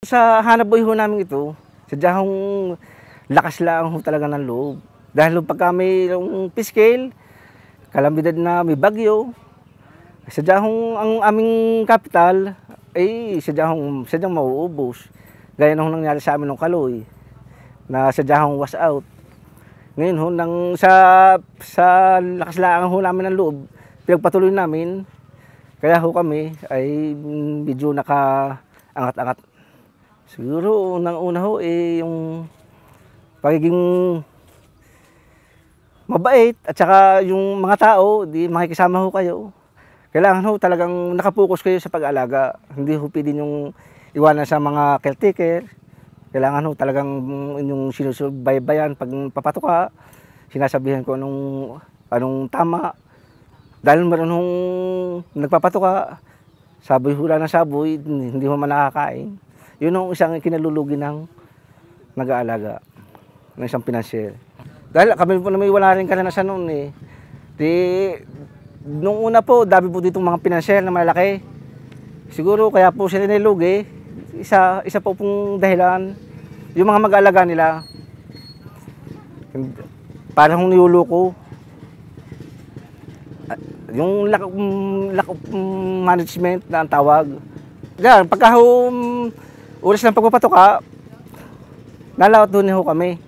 Sa hanapbuhay ho namin ito, sadyang lakas lang ho talaga ng loob. Dahil pagka may piskel, kalamidad na may bagyo, sadyang ang aming kapital ay sadyang mauubos. Gaya nung nangyari sa amin ng Kaloy, na sadyang was out. Ngayon ho, sa lakas lang ho namin ng loob, pinagpatuloy namin, kaya ho kami ay medyo nakaangat-angat. Siguro unang-una ho yung pagiging mabait at saka yung mga tao, di makikisama ho kayo. Kailangan ho talagang nakapokus kayo sa pag-aalaga. Hindi ho pwede yung iwanan sa mga caretaker. Kailangan ho talagang inyong sinusubaybayan pag papatuka. Sinasabihan ko anong tama. Dahil meron hong nagpapatuka, saboy hula ng saboy, hindi mo man nakakain. Yun ang isang kinalulugi ng nag-aalaga, ng isang pinansyel. Dahil kami po naman wala rin karanasan noon eh. Nung una po, dami po ditong mga pinansyel na malaki. Siguro kaya po sila nilugi. Isa po pong dahilan, yung mga mag-aalaga nila, parang niluluko. Yung lack of management na ang tawag. Yan, pagka oras ng pagpapatuka, nalawat doon ho kami.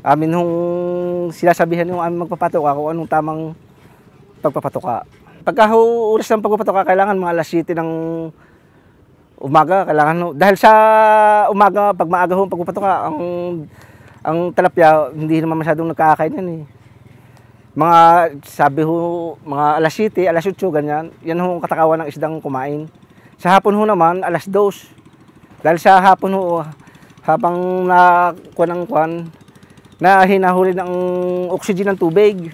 Amin hong sinasabihan yung aming magpapatuka kung anong tamang pagpapatuka. Pagka oras ng pagpapatuka, kailangan mga alas 7 ng umaga. Dahil sa umaga, pag maaga ho pagpapatuka, ang talapya, hindi naman masyadong nagkakain yan eh. Sabi ho, mga alas 7, alas 8, ganyan. Yan ho ang katakawan ng isdang kumain. Sa hapon ho naman, alas 2. Dahil sa hapon ho, habang nakuha ng na hinahuli ng oxygen ng tubig.